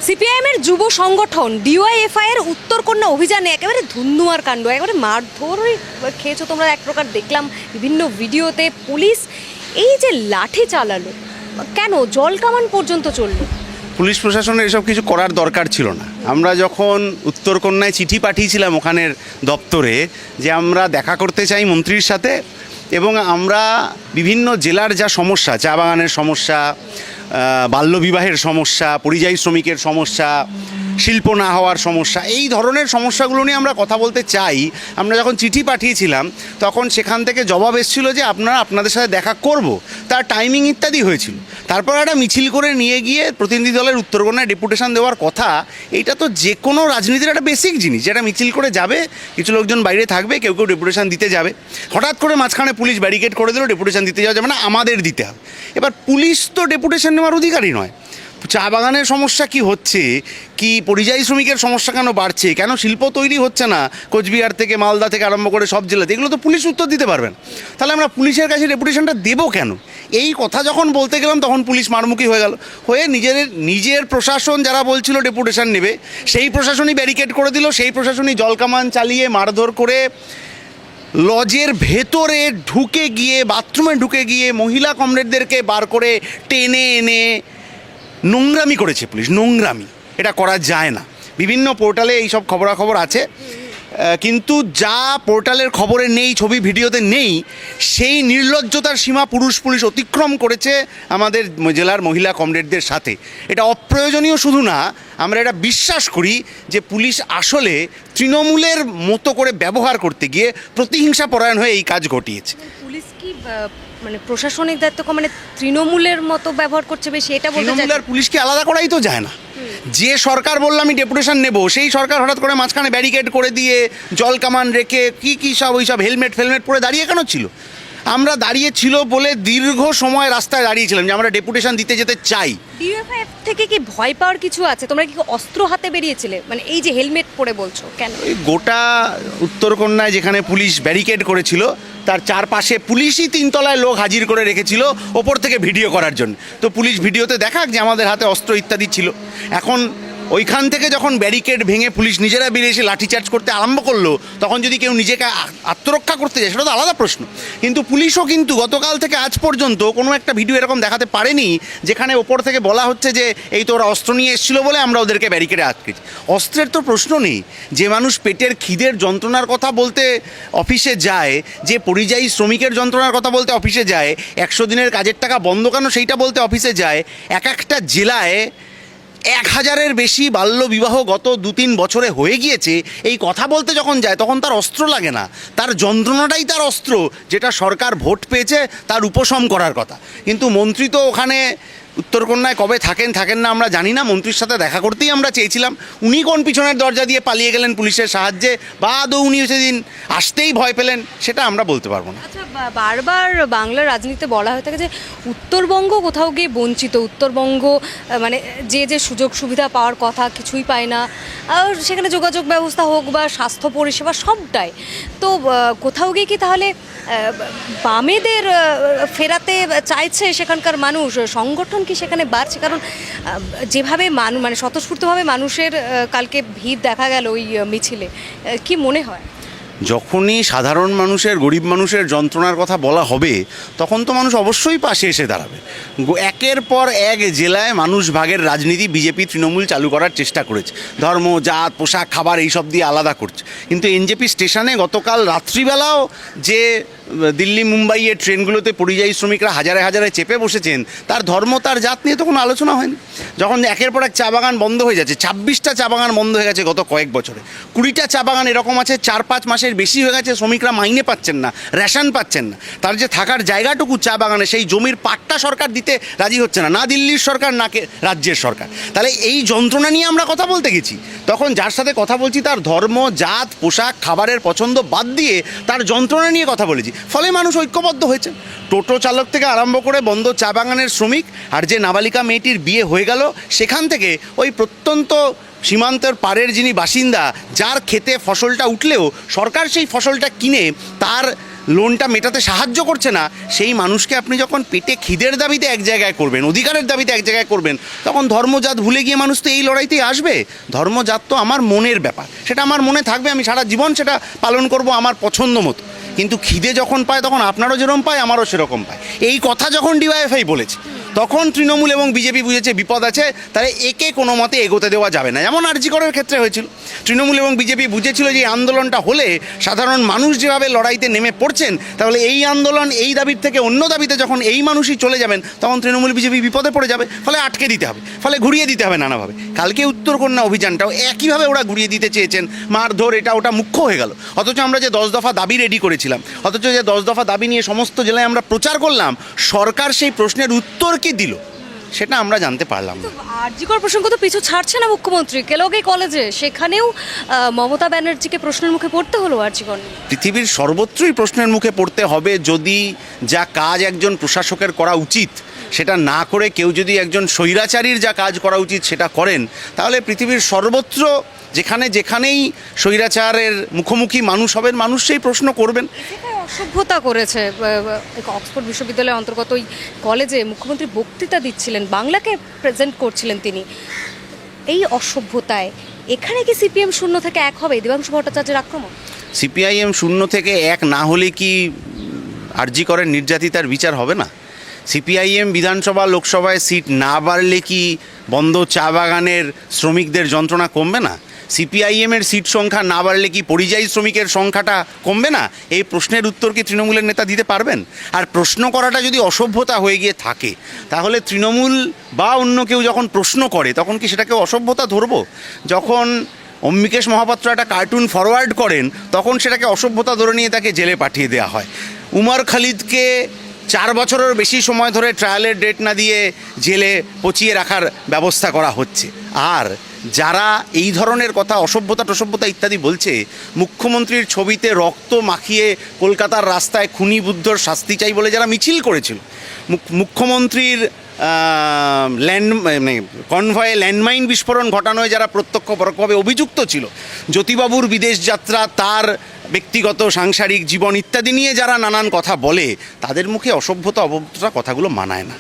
সিপিআইএমের যুব সংগঠন ডিওয়াইএফআই এর উত্তরকন্যা অভিযানে একেবারে ধুন্ধুমার কাণ্ড, একেবারে মারধরই খেয়েছো তোমরা এক প্রকার, দেখলাম বিভিন্ন ভিডিওতে। পুলিশ এই যে লাঠি চালালো, কেন জল কামান পর্যন্ত চললো? পুলিশ প্রশাসনের এসব কিছু করার দরকার ছিল না। আমরা যখন উত্তরকন্যায় চিঠি পাঠিয়েছিলাম ওখানের দপ্তরে যে আমরা দেখা করতে চাই মন্ত্রীর সাথে, এবং আমরা বিভিন্ন জেলার যা সমস্যা, চা বাগানের সমস্যা, বাল্যবিবাহের সমস্যা, পরিযায়ী শ্রমিকের সমস্যা, শিল্প না হওয়ার সমস্যা, এই ধরনের সমস্যাগুলো নিয়ে আমরা কথা বলতে চাই। আমরা যখন চিঠি পাঠিয়েছিলাম তখন সেখান থেকে জবাব এসেছিল যে আপনাদের সাথে দেখা করব, তার টাইমিং ইত্যাদি হয়েছিল। তারপর একটা মিছিল করে নিয়ে গিয়ে প্রতিনিধি দলের উত্তরকন্যায় ডেপুটেশন দেওয়ার কথা। এইটা তো যে কোনো রাজনীতির একটা বেসিক জিনিস, যেটা মিছিল করে যাবে, কিছু লোকজন বাইরে থাকবে, কেউ কেউ ডেপুটেশন দিতে যাবে। হঠাৎ করে মাঝখানে পুলিশ ব্যারিকেড করে দিল, ডেপুটেশন দিতে যাওয়া যাবে না, আমাদের দিতে হবে। এবার পুলিশ তো ডেপুটেশন নেওয়ার অধিকারী নয়। চা বাগানের সমস্যা কি হচ্ছে, কি পরিযায়ী শ্রমিকের সমস্যা কেন বাড়ছে, কেন শিল্প তৈরি হচ্ছে না কোচবিহার থেকে মালদা থেকে আরম্ভ করে সব জেলাতে, এগুলো তো পুলিশ উত্তর দিতে পারবেন। তাহলে আমরা পুলিশের কাছে ডেপুটেশনটা দেবো কেন? এই কথা যখন বলতে গেলাম তখন পুলিশ মারমুখী হয়ে গেল, হয়ে নিজের প্রশাসন যারা বলছিল ডেপুটেশন নেবে সেই প্রশাসনই ব্যারিকেড করে দিল, সেই প্রশাসনই জলকামান চালিয়ে মারধর করে লজের ভেতরে ঢুকে গিয়ে, বাথরুমে ঢুকে গিয়ে মহিলা কমরেডদেরকে বার করে টেনে এনে নোংরামি করেছে পুলিশ। নোংরামি, এটা করা যায় না। বিভিন্ন পোর্টালে এইসব খবরাখবর আছে, কিন্তু যা পোর্টালের খবরে নেই, ছবি ভিডিওতে নেই, সেই নির্লজ্জতার সীমা পুলিশ অতিক্রম করেছে আমাদের জেলার মহিলা কমরেডদের সাথে। এটা অপ্রয়োজনীয় শুধু না, আমরা এটা বিশ্বাস করি যে পুলিশ আসলে তৃণমূলের মতো করে ব্যবহার করতে গিয়ে প্রতিহিংসা পরায়ণ হয়ে এই কাজ ঘটিয়েছে। পুলিশ কি মানে প্রশাসনিক দায়িত্ব মানে তৃণমূলের মতো ব্যবহার করছে বেশি, এটা বলতে চাই? তৃণমূল আর পুলিশকে আলাদা করাই তো যায় না। যে সরকার বললো আমি ডেপুটেশন নেব, সেই সরকার হঠাৎ করে মাঝখানে ব্যারিকেড করে দিয়ে জল কামান রেখে কি সব ওইসব হেলমেট পরে দাঁড়িয়ে কেন ছিল? আমরা দাঁড়িয়ে ছিল বলে দীর্ঘ সময় রাস্তায় দাঁড়িয়েছিলাম যে আমরা ডেপুটেশন দিতে যেতে চাই। ডিওএফআই থেকে কি ভয় পাওয়ার কিছু আছে? তোমরা কি অস্ত্র হাতে বেরিয়েছিলে? মানে এই যে হেলমেট পরে বলছো কেন? ওই গোটা উত্তরকন্যায় যেখানে পুলিশ ব্যারিকেড করেছিল তার চারপাশে পুলিশই 3 তলায় লোক হাজির করে রেখেছিল ওপর থেকে ভিডিও করার জন্য। তো পুলিশ ভিডিওতে দেখাক যে আমাদের হাতে অস্ত্র ইত্যাদি ছিল। এখন ওইখান থেকে যখন ব্যারিকেড ভেঙে পুলিশ নিজেরা বেরিয়ে এসে লাঠিচার্জ করতে আরম্ভ করলো, তখন যদি কেউ নিজেকে আত্মরক্ষা করতে যায় সেটা তো আলাদা প্রশ্ন। কিন্তু পুলিশও কিন্তু গতকাল থেকে আজ পর্যন্ত কোনো একটা ভিডিও এরকম দেখাতে পারেনি যেখানে ওপর থেকে বলা হচ্ছে যে এই তো ওরা অস্ত্র নিয়ে এসেছিলো বলে আমরা ওদেরকে ব্যারিকেডে আটকেছি। অস্ত্রের তো প্রশ্ন নেই। যে মানুষ পেটের খিদের যন্ত্রণার কথা বলতে অফিসে যায়, যে পরিযায়ী শ্রমিকের যন্ত্রণার কথা বলতে অফিসে যায়, 100 দিনের কাজের টাকা বন্ধ কেন সেইটা বলতে অফিসে যায়, একটা জেলায় 1000-এর বেশি বাল্য বিবাহ গত 2-3 বছরে হয়ে গিয়েছে, এই কথা বলতে যখন যায় তখন তার অস্ত্র লাগে না, তার যন্ত্রণাটাই তার অস্ত্র, যেটা সরকার ভোট পেয়েছে তার উপশম করার কথা। কিন্তু মন্ত্রী তো ওখানে উত্তরকন্যায় কবে থাকেন না আমরা জানি না। মন্ত্রীর সাথে দেখা করতেই আমরা চেয়েছিলাম, উনি কোন পিছনের দরজা দিয়ে পালিয়ে গেলেন পুলিশের সাহায্যে, বা আদৌ উনি সেদিন আসতেই ভয় পেলেন, সেটা আমরা বলতে পারবো না। আচ্ছা, বারবার বাংলার রাজনীতিতে বলা হয়ে থাকে যে উত্তরবঙ্গ কোথাও গিয়ে বঞ্চিত, উত্তরবঙ্গ মানে যে সুযোগ সুবিধা পাওয়ার কথা কিছুই পায় না, আর সেখানে যোগাযোগ ব্যবস্থা হোক বা স্বাস্থ্য পরিষেবা সবটাই। তো কোথাও গিয়ে কি তাহলে বামেদের ফেরাতে চাইছে সেখানকার মানুষ? সংগঠন কি সেখানে বাড়ছে? কারণ যেভাবে মানে স্বতঃস্ফূর্তভাবে মানুষের কালকে ভিড় দেখা গেল ওই মিছিলে, কি মনে হয়? যখনই সাধারণ মানুষের, গরিব মানুষের যন্ত্রণার কথা বলা হবে তখন তো মানুষ অবশ্যই পাশে এসে দাঁড়াবে। একের পর এক জেলায় মানুষ ভাগের রাজনীতি বিজেপি তৃণমূল চালু করার চেষ্টা করেছে, ধর্ম, জাত, পোশাক, খাবার এইসব দিয়ে আলাদা করছে। কিন্তু এনজেপি স্টেশনে গতকাল রাত্রিবেলাও যে দিল্লি মুম্বাইয়ের ট্রেনগুলোতে পরিযায়ী শ্রমিকরা হাজারে চেপে বসেছেন, তার ধর্ম তার জাত নিয়ে তো কোনো আলোচনা হয়নি। যখন একের পর এক চা বাগান বন্ধ হয়ে যাচ্ছে, 26টা চা বাগান বন্ধ হয়ে গেছে গত কয়েক বছরে, 20টা চা বাগান এরকম আছে 4-5 মাসের বেশি হয়ে গেছে শ্রমিকরা মাইনে পাচ্ছেন না, রেশন পাচ্ছেন না, তার যে থাকার জায়গাটুকু চা বাগানে সেই জমির পাট্টা সরকার দিতে রাজি হচ্ছে না, না দিল্লির সরকার না রাজ্যের সরকার। তাহলে এই যন্ত্রণা নিয়ে আমরা কথা বলতে গেছি, তখন যার সাথে কথা বলছি তার ধর্ম, জাত, পোশাক, খাবারের পছন্দ বাদ দিয়ে তার যন্ত্রণা নিয়ে কথা বলেছি। ফলে মানুষ ঐক্যবদ্ধ হয়েছে। টোটো চালক থেকে আরম্ভ করে বন্ধ চা বাগানের শ্রমিক, আর যে নাবালিকা মেয়েটির বিয়ে হয়ে গেল সেখান থেকে ওই প্রত্যন্ত সীমান্তের পারের যিনি বাসিন্দা, যার ক্ষেতে ফসলটা উঠলেও সরকার সেই ফসলটা কিনে তার লোনটা মেটাতে সাহায্য করছে না, সেই মানুষকে আপনি যখন পেটে খিদের দাবিতে এক জায়গায় করবেন, অধিকারের দাবিতে এক জায়গায় করবেন, তখন ধর্মজাত ভুলে গিয়ে মানুষ তো এই লড়াইতেই আসবে। ধর্মজাত তো আমার মনের ব্যাপার, সেটা আমার মনে থাকবে, আমি সারা জীবন সেটা পালন করব আমার পছন্দ মতো। কিন্তু খিদে যখন পায় তখন আপনারও যেরকম পায়, আমারও সেরকম পায়। এই কথা যখন ডিওয়াইএফআই বলেছে, তখন তৃণমূল এবং বিজেপি বুঝেছে বিপদ আছে, তাহলে একে কোনো মতে এগোতে দেওয়া যাবে না। যেমন আর জি করের ক্ষেত্রে হয়েছিল, তৃণমূল এবং বিজেপি বুঝেছিল যে এই আন্দোলনটা হলে সাধারণ মানুষ যেভাবে লড়াইতে নেমে পড়ছেন, তাহলে এই আন্দোলন এই দাবির থেকে অন্য দাবিতে যখন এই মানুষই চলে যাবেন, তখন তৃণমূল বিজেপি বিপদে পড়ে যাবে, ফলে আটকে দিতে হবে, ফলে ঘুরিয়ে দিতে হবে নানাভাবে। কালকে উত্তরকন্যা অভিযানটাও একইভাবে ওরা ঘুরিয়ে দিতে চেয়েছেন, মারধর এটা ওটা মুখ্য হয়ে গেল। অথচ আমরা যে 10 দফা দাবি রেডি করেছিলাম, অথচ যে 10 দফা দাবি নিয়ে সমস্ত জেলায় আমরা প্রচার করলাম, সরকার সেই প্রশ্নের উত্তর কি দিল সেটা আমরা জানতে পারলাম না। আরজিকর প্রসঙ্গ তো পিছু ছাড়ছে না মুখ্যমন্ত্রী। কেলগে কলেজে সেখানেও মমতা ব্যানার্জিকে প্রশ্নের মুখে পড়তে হলো আরজিকর নিয়ে। পৃথিবীর সর্বত্রই প্রশ্নের মুখে পড়তে হবে যদি যা কাজ একজন প্রশাসকের করা উচিত সেটা না করে কেউ যদি একজন স্বৈরাচারীর যা কাজ করা উচিত সেটা করেন, তাহলে পৃথিবীর সর্বত্র যেখানেই স্বৈরাচারের মুখোমুখি মানুষ হবেন, মানুষ সেই প্রশ্ন করবেন। অসভ্যতা করেছে অক্সফোর্ড বিশ্ববিদ্যালয়ের অন্তর্গত ওই কলেজে মুখ্যমন্ত্রী বক্তৃতা দিচ্ছিলেন, বাংলাকে প্রেজেন্ট করছিলেন তিনি। এই অসভ্যতায় এখানে কি সিপিএম 0 থেকে 1 হবে? দেবাংশু ভট্টাচার্যের আক্রমণ। সিপিআইএম 0 থেকে 1 না হলে কি আরজি করের নির্যাতিতার বিচার হবে না? সিপিআইএম বিধানসভা লোকসভায় সিট না বাড়লে কি বন্ধ চা বাগানের শ্রমিকদের যন্ত্রণা কমবে না? সিপিআইএমের সিট সংখ্যা না বাড়লে কি পরিযায়ী শ্রমিকের সংখ্যাটা কমবে না? এই প্রশ্নের উত্তর কি তৃণমূলের নেতা দিতে পারবেন? আর প্রশ্ন করাটা যদি অসভ্যতা হয়ে গিয়ে থাকে, তাহলে তৃণমূল বা অন্য কেউ যখন প্রশ্ন করে তখন কি সেটাকে অসভ্যতা ধরবো? যখন অম্বিকেশ মহাপাত্র একটা কার্টুন ফরওয়ার্ড করেন, তখন সেটাকে অসভ্যতা ধরে নিয়ে তাকে জেলে পাঠিয়ে দেওয়া হয়। উমর খালিদকে 4 বছরের বেশি সময় ধরে ট্রায়ালের ডেট না দিয়ে জেলে পচিয়ে রাখার ব্যবস্থা করা হচ্ছে। আর যারা এই ধরনের কথা অসভ্যতা টসভ্যতা ইত্যাদি বলছে, মুখ্যমন্ত্রীর ছবিতে রক্ত মাখিয়ে কলকাতার রাস্তায় খুনি বুদ্ধর শাস্তি চাই বলে যারা মিছিল করেছিল, মুখ্যমন্ত্রীর কনভয়ে ল্যান্ডমাইন বিস্ফোরণ ঘটানোয় যারা প্রত্যক্ষ পরোক্ষভাবে অভিযুক্ত ছিল, জ্যোতিবাবুর বিদেশ যাত্রা, তার ব্যক্তিগত সাংসারিক জীবন ইত্যাদি নিয়ে যারা নানান কথা বলে, তাদের মুখে অসভ্যতা অভদ্রতা কথাগুলো মানায় না।